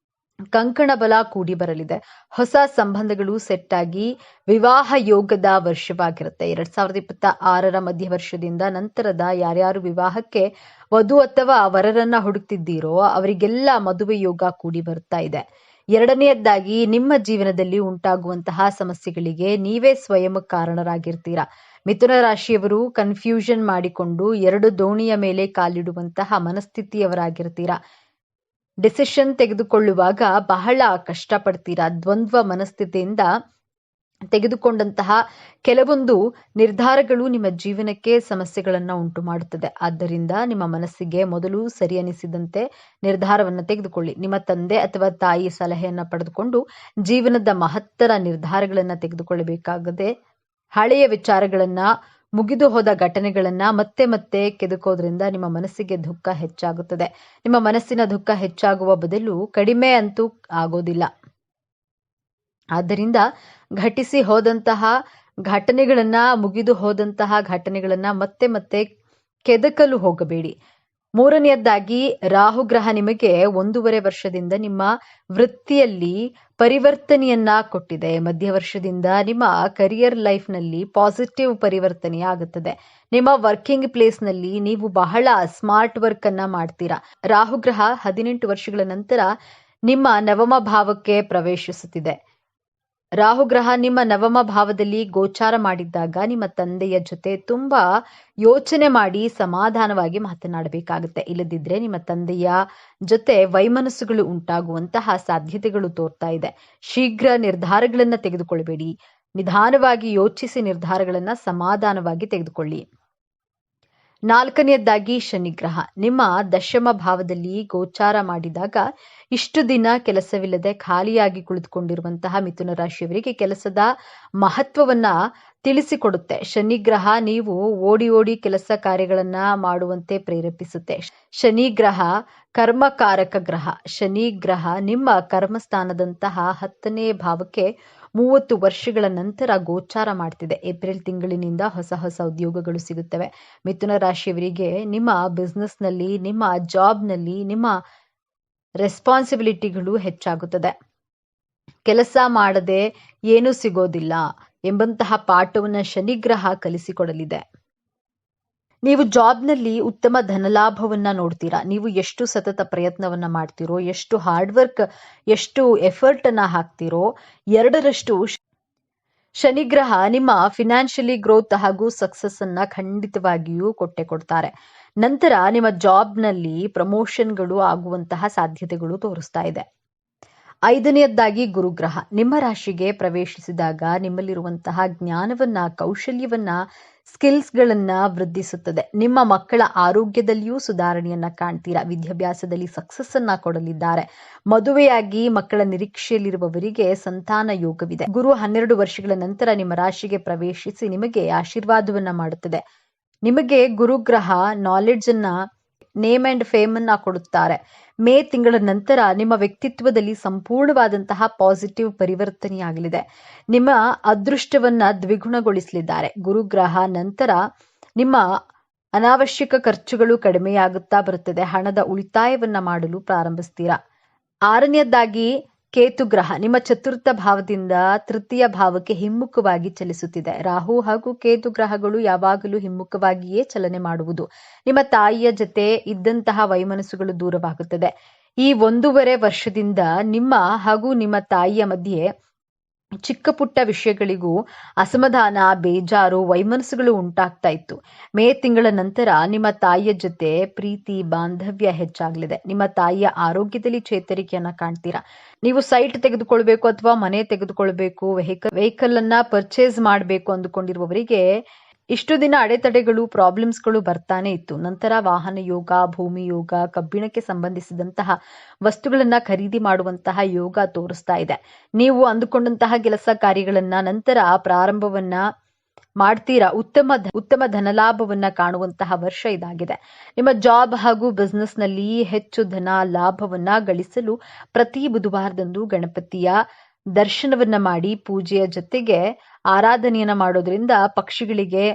A: ಕಂಕಣ ಬಲ ಕೂಡಿ ಬರಲಿದೆ. ಹೊಸ ಸಂಬಂಧಗಳು ಸೆಟ್ ಆಗಿ ವಿವಾಹ ಯೋಗದ ವರ್ಷವಾಗಿರುತ್ತೆ. 2026ರ ಮಧ್ಯ ವರ್ಷದಿಂದ ನಂತರದ ಯಾರ್ಯಾರು ವಿವಾಹಕ್ಕೆ ವಧು ಅಥವಾ ವರರನ್ನ ಹುಡುಕ್ತಿದ್ದೀರೋ ಅವರಿಗೆಲ್ಲ ಮದುವೆ ಯೋಗ ಕೂಡಿ ಬರ್ತಾ ಇದೆ. ಎರಡನೆಯದಾಗಿ, ನಿಮ್ಮ ಜೀವನದಲ್ಲಿ ಉಂಟಾಗುವಂತಹ ಸಮಸ್ಯೆಗಳಿಗೆ ನೀವೇ ಸ್ವಯಂ ಕಾರಣರಾಗಿರ್ತೀರಾ. ಮಿಥುನ ರಾಶಿಯವರು ಕನ್ಫ್ಯೂಷನ್ ಮಾಡಿಕೊಂಡು ಎರಡು ದೋಣಿಯ ಮೇಲೆ ಕಾಲಿಡುವಂತಹ ಮನಸ್ಥಿತಿಯವರಾಗಿರ್ತೀರಾ. ಡಿಸಿಷನ್ ತೆಗೆದುಕೊಳ್ಳುವಾಗ ಬಹಳ ಕಷ್ಟಪಡ್ತೀರಾ. ದ್ವಂದ್ವ ಮನಸ್ಥಿತಿಯಿಂದ ತೆಗೆದುಕೊಂಡಂತಹ ಕೆಲವೊಂದು ನಿರ್ಧಾರಗಳು ನಿಮ್ಮ ಜೀವನಕ್ಕೆ ಸಮಸ್ಯೆಗಳನ್ನು ಉಂಟು ಮಾಡುತ್ತದೆ. ಆದ್ದರಿಂದ ನಿಮ್ಮ ಮನಸ್ಸಿಗೆ ಮೊದಲು ಸರಿ ಅನಿಸಿದಂತೆ ನಿರ್ಧಾರವನ್ನು ತೆಗೆದುಕೊಳ್ಳಿ. ನಿಮ್ಮ ತಂದೆ ಅಥವಾ ತಾಯಿ ಸಲಹೆಯನ್ನು ಪಡೆದುಕೊಂಡು ಜೀವನದ ಮಹತ್ತರ ನಿರ್ಧಾರಗಳನ್ನು ತೆಗೆದುಕೊಳ್ಳಬೇಕಾಗದೆ ಹಳೆಯ ವಿಚಾರಗಳನ್ನ, ಮುಗಿದು ಹೋದ ಘಟನೆಗಳನ್ನ ಮತ್ತೆ ಮತ್ತೆ ಕೆದಕೋದ್ರಿಂದ ನಿಮ್ಮ ಮನಸ್ಸಿಗೆ ದುಃಖ ಹೆಚ್ಚಾಗುತ್ತದೆ. ನಿಮ್ಮ ಮನಸ್ಸಿನ ದುಃಖ ಹೆಚ್ಚಾಗುವ ಬದಲು ಕಡಿಮೆ ಅಂತೂ ಆಗೋದಿಲ್ಲ. ಆದ್ದರಿಂದ ಘಟಿಸಿ ಹೋದಂತಹ ಘಟನೆಗಳನ್ನ, ಮುಗಿದು ಹೋದಂತಹ ಘಟನೆಗಳನ್ನ ಮತ್ತೆ ಮತ್ತೆ ಕೆದಕಲು ಹೋಗಬೇಡಿ. ಮೂರನೆಯದಾಗಿ, ರಾಹುಗ್ರಹ ನಿಮಗೆ 1.5 ವರ್ಷದಿಂದ ನಿಮ್ಮ ವೃತ್ತಿಯಲ್ಲಿ ಪರಿವರ್ತನೆಯನ್ನ ಕೊಟ್ಟಿದೆ. ಮಧ್ಯ ವರ್ಷದಿಂದ ನಿಮ್ಮ ಕರಿಯರ್ ಲೈಫ್ನಲ್ಲಿ ಪಾಸಿಟಿವ್ ಪರಿವರ್ತನೆ ಆಗುತ್ತದೆ. ನಿಮ್ಮ ವರ್ಕಿಂಗ್ ಪ್ಲೇಸ್ನಲ್ಲಿ ನೀವು ಬಹಳ ಸ್ಮಾರ್ಟ್ ವರ್ಕ್ ಅನ್ನ ಮಾಡ್ತೀರಾ. ರಾಹುಗ್ರಹ 18 ವರ್ಷಗಳ ನಂತರ ನಿಮ್ಮ ನವಮ ಭಾವಕ್ಕೆ ಪ್ರವೇಶಿಸುತ್ತಿದೆ. ರಾಹುಗ್ರಹ ನಿಮ್ಮ ನವಮ ಭಾವದಲ್ಲಿ ಗೋಚಾರ ಮಾಡಿದ್ದಾಗ ನಿಮ್ಮ ತಂದೆಯ ಜೊತೆ ತುಂಬಾ ಯೋಚನೆ ಮಾಡಿ ಸಮಾಧಾನವಾಗಿ ಮಾತನಾಡಬೇಕಾಗುತ್ತೆ. ಇಲ್ಲದಿದ್ರೆ ನಿಮ್ಮ ತಂದೆಯ ಜೊತೆ ವೈಮನಸ್ಸುಗಳು ಉಂಟಾಗುವಂತಹ ಸಾಧ್ಯತೆಗಳು ತೋರ್ತಾ ಇದೆ. ಶೀಘ್ರ ನಿರ್ಧಾರಗಳನ್ನ ತೆಗೆದುಕೊಳ್ಬೇಡಿ. ನಿಧಾನವಾಗಿ ಯೋಚಿಸಿ ನಿರ್ಧಾರಗಳನ್ನ ಸಮಾಧಾನವಾಗಿ ತೆಗೆದುಕೊಳ್ಳಿ. ನಾಲ್ಕನೆಯದಾಗಿ, ಶನಿಗ್ರಹ ನಿಮ್ಮ ದಶಮ ಭಾವದಲ್ಲಿ ಗೋಚಾರ ಮಾಡಿದಾಗ ಇಷ್ಟು ದಿನ ಕೆಲಸವಿಲ್ಲದೆ ಖಾಲಿಯಾಗಿ ಕುಳಿತುಕೊಂಡಿರುವಂತಹ ಮಿಥುನ ರಾಶಿಯವರಿಗೆ ಕೆಲಸದ ಮಹತ್ವವನ್ನ ತಿಳಿಸಿಕೊಡುತ್ತೆ. ಶನಿಗ್ರಹ ನೀವು ಓಡಿ ಓಡಿ ಕೆಲಸ ಕಾರ್ಯಗಳನ್ನ ಮಾಡುವಂತೆ ಪ್ರೇರೇಪಿಸುತ್ತೆ. ಶನಿಗ್ರಹ ಕರ್ಮಕಾರಕ ಗ್ರಹ. ಶನಿಗ್ರಹ ನಿಮ್ಮ ಕರ್ಮಸ್ಥಾನದಂತಹ 10ನೇ ಭಾವಕ್ಕೆ 30 ವರ್ಷಗಳ ನಂತರ ಗೋಚಾರ ಮಾಡ್ತಿದೆ. ಏಪ್ರಿಲ್ ತಿಂಗಳಿನಿಂದ ಹೊಸ ಹೊಸ ಉದ್ಯೋಗಗಳು ಸಿಗುತ್ತವೆ. ಮಿಥುನ ರಾಶಿಯವರಿಗೆ ನಿಮ್ಮ ಬಿಸ್ನೆಸ್ನಲ್ಲಿ, ನಿಮ್ಮ ಜಾಬ್ನಲ್ಲಿ ನಿಮ್ಮ ರೆಸ್ಪಾನ್ಸಿಬಿಲಿಟಿಗಳು ಹೆಚ್ಚಾಗುತ್ತದೆ. ಕೆಲಸ ಮಾಡದೆ ಏನೂ ಸಿಗೋದಿಲ್ಲ ಎಂಬಂತಹ ಪಾಠವನ್ನು ಶನಿಗ್ರಹ ಕಲಿಸಿಕೊಡಲಿದೆ. ನೀವು ಜಾಬ್ನಲ್ಲಿ ಉತ್ತಮ ಧನಲಾಭವನ್ನ ನೋಡ್ತೀರಾ. ನೀವು ಎಷ್ಟು ಸತತ ಪ್ರಯತ್ನವನ್ನ ಮಾಡ್ತೀರೋ, ಎಷ್ಟು ಹಾರ್ಡ್ ವರ್ಕ್, ಎಷ್ಟು ಎಫರ್ಟ್ ಅನ್ನ ಹಾಕ್ತೀರೋ, 2ರಷ್ಟು ಶನಿಗ್ರಹ ನಿಮ್ಮ ಫಿನಾನ್ಷಿಯಲಿ ಗ್ರೋತ್ ಹಾಗೂ ಸಕ್ಸಸ್ ಅನ್ನ ಖಂಡಿತವಾಗಿಯೂ ಕೊಡ್ತಾರೆ. ನಂತರ ನಿಮ್ಮ ಜಾಬ್ನಲ್ಲಿ ಪ್ರಮೋಷನ್ಗಳು ಆಗುವಂತಹ ಸಾಧ್ಯತೆಗಳು ತೋರಿಸ್ತಾ ಇದೆ. ಐದನೆಯದ್ದಾಗಿ ಗುರುಗ್ರಹ ನಿಮ್ಮ ರಾಶಿಗೆ ಪ್ರವೇಶಿಸಿದಾಗ ನಿಮ್ಮಲ್ಲಿರುವಂತಹ ಜ್ಞಾನವನ್ನ, ಕೌಶಲ್ಯವನ್ನ, ಸ್ಕಿಲ್ಸ್ಗಳನ್ನ ವೃದ್ಧಿಸುತ್ತದೆ. ನಿಮ್ಮ ಮಕ್ಕಳ ಆರೋಗ್ಯದಲ್ಲಿಯೂ ಸುಧಾರಣೆಯನ್ನ ಕಾಣ್ತೀರಾ. ವಿದ್ಯಾಭ್ಯಾಸದಲ್ಲಿ ಸಕ್ಸಸ್ ಅನ್ನ ಕೊಡಲಿದ್ದಾರೆ. ಮದುವೆಯಾಗಿ ಮಕ್ಕಳ ನಿರೀಕ್ಷೆಯಲ್ಲಿರುವವರಿಗೆ ಸಂತಾನ ಯೋಗವಿದೆ. ಗುರು 12 ವರ್ಷಗಳ ನಂತರ ನಿಮ್ಮ ರಾಶಿಗೆ ಪ್ರವೇಶಿಸಿ ನಿಮಗೆ ಆಶೀರ್ವಾದವನ್ನ ಮಾಡುತ್ತದೆ. ನಿಮಗೆ ಗುರುಗ್ರಹ ನಾಲೆಡ್ಜ್ ಅನ್ನ, ನೇಮ್ ಅಂಡ್ ಫೇಮ್ ಅನ್ನ ಕೊಡುತ್ತಾರೆ. ಮೇ ತಿಂಗಳ ನಂತರ ನಿಮ್ಮ ವ್ಯಕ್ತಿತ್ವದಲ್ಲಿ ಸಂಪೂರ್ಣವಾದಂತಹ ಪಾಸಿಟಿವ್ ಪರಿವರ್ತನೆಯಾಗಲಿದೆ. ನಿಮ್ಮ ಅದೃಷ್ಟವನ್ನ ದ್ವಿಗುಣಗೊಳಿಸಲಿದ್ದಾರೆ. ಗುರುಗ್ರಹ ನಂತರ ನಿಮ್ಮ ಅನಾವಶ್ಯಕ ಖರ್ಚುಗಳು ಕಡಿಮೆಯಾಗುತ್ತಾ ಬರುತ್ತದೆ. ಹಣದ ಉಳಿತಾಯವನ್ನ ಮಾಡಲು ಪ್ರಾರಂಭಿಸ್ತೀರಾ. ಆರನೆಯದಾಗಿ ಕೇತು ಗ್ರಹ ನಿಮ್ಮ ಚತುರ್ಥ ಭಾವದಿಂದ ತೃತೀಯ ಭಾವಕ್ಕೆ ಹಿಮ್ಮುಖವಾಗಿ ಚಲಿಸುತ್ತಿದೆ. ರಾಹು ಹಾಗೂ ಕೇತು ಗ್ರಹಗಳು ಯಾವಾಗಲೂ ಹಿಮ್ಮುಖವಾಗಿಯೇ ಚಲನೆ ಮಾಡುವುದು. ನಿಮ್ಮ ತಾಯಿಯ ಜೊತೆ ಇದ್ದಂತಹ ವೈಮನಸ್ಸುಗಳು ದೂರವಾಗುತ್ತದೆ. ಈ 1.5 ವರ್ಷದಿಂದ ನಿಮ್ಮ ಹಾಗೂ ನಿಮ್ಮ ತಾಯಿಯ ಮಧ್ಯೆ ಚಿಕ್ಕ ಪುಟ್ಟ ವಿಷಯಗಳಿಗೂ ಅಸಮಾಧಾನ, ಬೇಜಾರು, ವೈಮನಸ್ಸುಗಳು ಉಂಟಾಗ್ತಾ ಇತ್ತು. ಮೇ ತಿಂಗಳ ನಂತರ ನಿಮ್ಮ ತಾಯಿಯ ಜೊತೆ ಪ್ರೀತಿ, ಬಾಂಧವ್ಯ ಹೆಚ್ಚಾಗಲಿದೆ. ನಿಮ್ಮ ತಾಯಿಯ ಆರೋಗ್ಯದಲ್ಲಿ ಚೇತರಿಕೆಯನ್ನ ಕಾಣ್ತೀರಾ. ನೀವು ಸೈಟ್ ತೆಗೆದುಕೊಳ್ಬೇಕು ಅಥವಾ ಮನೆ ತೆಗೆದುಕೊಳ್ಬೇಕು, ವೆಹಿಕಲ್ ಅನ್ನ ಪರ್ಚೇಸ್ ಮಾಡಬೇಕು ಅಂದುಕೊಂಡಿರುವವರಿಗೆ ಇಷ್ಟು ದಿನ ಅಡೆತಡೆಗಳು, ಪ್ರಾಬ್ಲಮ್ಸ್ಗಳು ಬರ್ತಾನೆ ಇತ್ತು. ನಂತರ ವಾಹನ ಯೋಗ, ಭೂಮಿ ಯೋಗ, ಕಬ್ಬಿಣಕ್ಕೆ ಸಂಬಂಧಿಸಿದಂತಹ ವಸ್ತುಗಳನ್ನ ಖರೀದಿ ಮಾಡುವಂತಹ ಯೋಗ ತೋರಿಸ್ತಾ ಇದೆ. ನೀವು ಅಂದುಕೊಂಡಂತಹ ಕೆಲಸ ಕಾರ್ಯಗಳನ್ನ ನಂತರ ಪ್ರಾರಂಭವನ್ನ ಮಾಡ್ತೀರಾ. ಉತ್ತಮ ಧನಲಾಭವನ್ನ ಕಾಣುವಂತಹ ವರ್ಷ ಇದಾಗಿದೆ. ನಿಮ್ಮ ಜಾಬ್ ಹಾಗೂ ಬಿಸ್ನೆಸ್ ನಲ್ಲಿ ಹೆಚ್ಚು ಧನ ಲಾಭವನ್ನ ಗಳಿಸಲು ಪ್ರತಿ ಬುಧವಾರದಂದು ಗಣಪತಿಯ ದರ್ಶನವನ್ನ ಮಾಡಿ ಪೂಜೆಯ ಜೊತೆಗೆ ಆರಾಧನೆಯನ್ನ ಮಾಡೋದ್ರಿಂದ ಪಕ್ಷಿಗಳಿಗೆ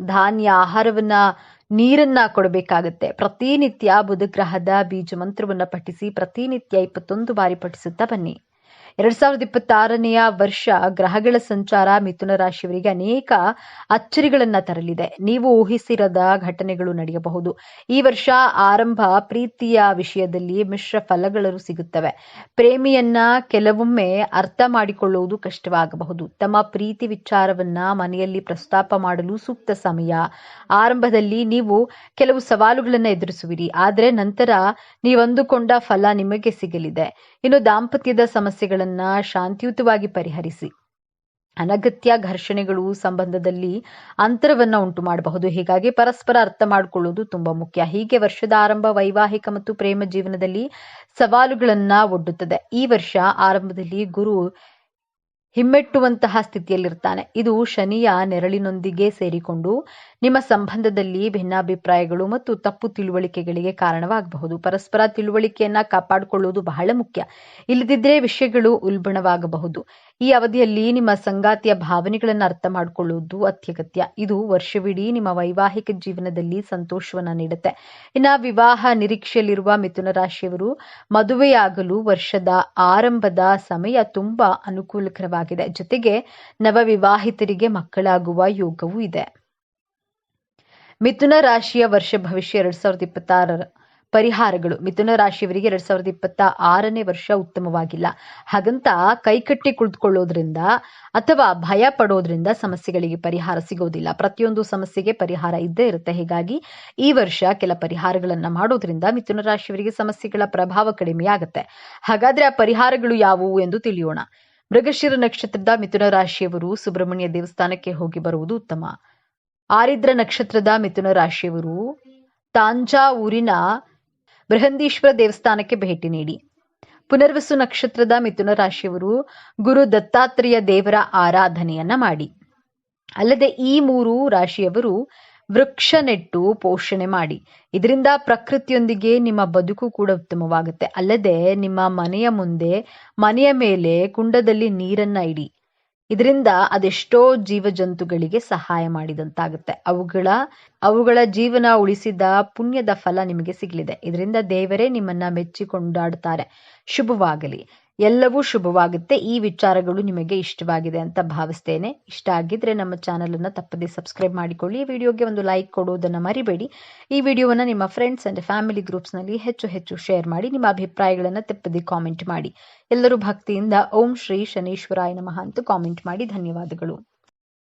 A: ಧಾನ್ಯ, ಆಹಾರವನ್ನ, ನೀರನ್ನ ಕೊಡಬೇಕಾಗತ್ತೆ. ಪ್ರತಿನಿತ್ಯ ಬುಧ ಗ್ರಹದ ಬೀಜ ಮಂತ್ರವನ್ನ ಪಠಿಸಿ ಪ್ರತಿನಿತ್ಯ 21 ಬಾರಿ ಪಠಿಸುತ್ತಾ ಬನ್ನಿ. 2026ನೆಯ ವರ್ಷ ಗ್ರಹಗಳ ಸಂಚಾರ ಮಿಥುನ ರಾಶಿಯವರಿಗೆ ಅನೇಕ ಅಚ್ಚರಿಗಳನ್ನ ತರಲಿದೆ. ನೀವು ಊಹಿಸಿರದ ಘಟನೆಗಳು ನಡೆಯಬಹುದು. ಈ ವರ್ಷ ಆರಂಭ ಪ್ರೀತಿಯ ವಿಷಯದಲ್ಲಿ ಮಿಶ್ರ ಫಲಗಳು ಸಿಗುತ್ತವೆ. ಪ್ರೇಮಿಯನ್ನ ಕೆಲವೊಮ್ಮೆ ಅರ್ಥ ಮಾಡಿಕೊಳ್ಳುವುದು ಕಷ್ಟವಾಗಬಹುದು. ತಮ್ಮ ಪ್ರೀತಿ ವಿಚಾರವನ್ನ ಮನೆಯಲ್ಲಿ ಪ್ರಸ್ತಾಪ ಮಾಡಲು ಸೂಕ್ತ ಸಮಯ. ಆರಂಭದಲ್ಲಿ ನೀವು ಕೆಲವು ಸವಾಲುಗಳನ್ನ ಎದುರಿಸುವಿರಿ, ಆದರೆ ನಂತರ ನೀವಂದುಕೊಂಡ ಫಲ ನಿಮಗೆ ಸಿಗಲಿದೆ. ಇನ್ನು ದಾಂಪತ್ಯದ ಸಮಸ್ಯೆಗಳನ್ನ ಶಾಂತಿಯುತವಾಗಿ ಪರಿಹರಿಸಿ. ಅನಗತ್ಯ ಘರ್ಷಣೆಗಳು ಸಂಬಂಧದಲ್ಲಿ ಅಂತರವನ್ನ ಉಂಟು ಮಾಡಬಹುದು. ಹೀಗಾಗಿ ಪರಸ್ಪರ ಅರ್ಥ ಮಾಡಿಕೊಳ್ಳುವುದು ತುಂಬಾ ಮುಖ್ಯ. ಹೀಗೆ ವರ್ಷದ ಆರಂಭ ವೈವಾಹಿಕ ಮತ್ತು ಪ್ರೇಮ ಜೀವನದಲ್ಲಿ ಸವಾಲುಗಳನ್ನ ಒಡ್ಡುತ್ತದೆ. ಈ ವರ್ಷ ಆರಂಭದಲ್ಲಿ ಗುರು ಹಿಮ್ಮೆಟ್ಟುವಂತಹ ಸ್ಥಿತಿಯಲ್ಲಿರ್ತಾನೆ. ಇದು ಶನಿಯ ನೆರಳಿನೊಂದಿಗೆ ಸೇರಿಕೊಂಡು ನಿಮ್ಮ ಸಂಬಂಧದಲ್ಲಿ ಭಿನ್ನಾಭಿಪ್ರಾಯಗಳು ಮತ್ತು ತಪ್ಪು ತಿಳುವಳಿಕೆಗಳಿಗೆ ಕಾರಣವಾಗಬಹುದು. ಪರಸ್ಪರ ತಿಳುವಳಿಕೆಯನ್ನ ಕಾಪಾಡಿಕೊಳ್ಳುವುದು ಬಹಳ ಮುಖ್ಯ. ಇಲ್ಲದಿದ್ದರೆ ವಿಷಯಗಳು ಉಲ್ಬಣವಾಗಬಹುದು. ಈ ಅವಧಿಯಲ್ಲಿ ನಿಮ್ಮ ಸಂಗಾತಿಯ ಭಾವನೆಗಳನ್ನು ಅರ್ಥ ಮಾಡಿಕೊಳ್ಳುವುದು ಅತ್ಯಗತ್ಯ. ಇದು ವರ್ಷವಿಡೀ ನಿಮ್ಮ ವೈವಾಹಿಕ ಜೀವನದಲ್ಲಿ ಸಂತೋಷವನ್ನ ನೀಡುತ್ತೆ. ಇನ್ನು ವಿವಾಹ ನಿರೀಕ್ಷೆಯಲ್ಲಿರುವ ಮಿಥುನ ರಾಶಿಯವರು ಮದುವೆಯಾಗಲು ವರ್ಷದ ಆರಂಭದ ಸಮಯ ತುಂಬಾ ಅನುಕೂಲಕರವಾಗಿದೆ. ಜೊತೆಗೆ ನವವಿವಾಹಿತರಿಗೆ ಮಕ್ಕಳಾಗುವ ಯೋಗವೂ ಇದೆ. ಮಿಥುನ ರಾಶಿಯ ವರ್ಷ ಭವಿಷ್ಯ 2026 ಪರಿಹಾರಗಳು. ಮಿಥುನ ರಾಶಿಯವರಿಗೆ 2026ನೇ ವರ್ಷ ಉತ್ತಮವಾಗಿಲ್ಲ. ಹಾಗಂತ ಕೈಕಟ್ಟಿ ಕುಳಿತುಕೊಳ್ಳೋದ್ರಿಂದ ಅಥವಾ ಭಯ ಪಡೋದ್ರಿಂದ ಸಮಸ್ಯೆಗಳಿಗೆ ಪರಿಹಾರ ಸಿಗೋದಿಲ್ಲ. ಪ್ರತಿಯೊಂದು ಸಮಸ್ಯೆಗೆ ಪರಿಹಾರ ಇದ್ದೇ ಇರುತ್ತೆ. ಹೀಗಾಗಿ ಈ ವರ್ಷ ಕೆಲ ಪರಿಹಾರಗಳನ್ನ ಮಾಡೋದ್ರಿಂದ ಮಿಥುನ ರಾಶಿಯವರಿಗೆ ಸಮಸ್ಯೆಗಳ ಪ್ರಭಾವ ಕಡಿಮೆಯಾಗುತ್ತೆ. ಹಾಗಾದ್ರೆ ಆ ಪರಿಹಾರಗಳು ಯಾವುವು ಎಂದು ತಿಳಿಯೋಣ. ಮೃಗಶಿರ ನಕ್ಷತ್ರದ ಮಿಥುನ ರಾಶಿಯವರು ಸುಬ್ರಹ್ಮಣ್ಯ ದೇವಸ್ಥಾನಕ್ಕೆ ಹೋಗಿ ಬರುವುದು ಉತ್ತಮ. ಆರಿದ್ರ ನಕ್ಷತ್ರದ ಮಿಥುನ ರಾಶಿಯವರು ತಾಂಜಾವೂರಿನ ಬೃಹದೀಶ್ವರ ದೇವಸ್ಥಾನಕ್ಕೆ ಭೇಟಿ ನೀಡಿ. ಪುನರ್ವಸು ನಕ್ಷತ್ರದ ಮಿಥುನ ರಾಶಿಯವರು ಗುರು ದತ್ತಾತ್ರೇಯ ದೇವರ ಆರಾಧನೆಯನ್ನ ಮಾಡಿ. ಅಲ್ಲದೆ ಈ 3 ರಾಶಿಯವರು ವೃಕ್ಷ ನೆಟ್ಟು ಪೋಷಣೆ ಮಾಡಿ. ಇದರಿಂದ ಪ್ರಕೃತಿಯೊಂದಿಗೆ ನಿಮ್ಮ ಬದುಕು ಕೂಡ ಉತ್ತಮವಾಗುತ್ತೆ. ಅಲ್ಲದೆ ನಿಮ್ಮ ಮನೆಯ ಮೇಲೆ ಕುಂಡದಲ್ಲಿ ನೀರನ್ನ ಇಡಿ. ಇದರಿಂದ ಅದೆಷ್ಟೋ ಜೀವಜಂತುಗಳಿಗೆ ಸಹಾಯ ಮಾಡಿದಂತಾಗುತ್ತೆ. ಅವುಗಳ ಜೀವನ ಉಳಿಸಿದ ಪುಣ್ಯದ ಫಲ ನಿಮಗೆ ಸಿಗಲಿದೆ. ಇದರಿಂದ ದೇವರೇ ನಿಮ್ಮನ್ನ ಮೆಚ್ಚಿ ಕೊಂಡಾಡುತ್ತಾರೆ. ಶುಭವಾಗಲಿ, ಎಲ್ಲವೂ ಶುಭವಾಗುತ್ತೆ. ಈ ವಿಚಾರಗಳು ನಿಮಗೆ ಇಷ್ಟವಾಗಿದೆ ಅಂತ ಭಾವಿಸ್ತೇನೆ. ಇಷ್ಟ ಆಗಿದ್ರೆ ನಮ್ಮ ಚಾನಲ್ ಅನ್ನ ತಪ್ಪದೆ ಸಬ್ಸ್ಕ್ರೈಬ್ ಮಾಡಿಕೊಳ್ಳಿ. ಈ ವಿಡಿಯೋಗೆ ಒಂದು ಲೈಕ್ ಕೊಡುವುದನ್ನು ಮರಿಬೇಡಿ. ಈ ವಿಡಿಯೋವನ್ನ ನಿಮ್ಮ ಫ್ರೆಂಡ್ಸ್ ಅಂಡ್ ಫ್ಯಾಮಿಲಿ ಗ್ರೂಪ್ಸ್ ನಲ್ಲಿ ಹೆಚ್ಚು ಶೇರ್ ಮಾಡಿ. ನಿಮ್ಮ ಅಭಿಪ್ರಾಯಗಳನ್ನು ತಪ್ಪದೆ ಕಾಮೆಂಟ್ ಮಾಡಿ. ಎಲ್ಲರೂ ಭಕ್ತಿಯಿಂದ ಓಂ ಶ್ರೀ ಶನೀಶ್ವರಾಯ ನಮಃ ಅಂತ ಕಾಮೆಂಟ್ ಮಾಡಿ. ಧನ್ಯವಾದಗಳು.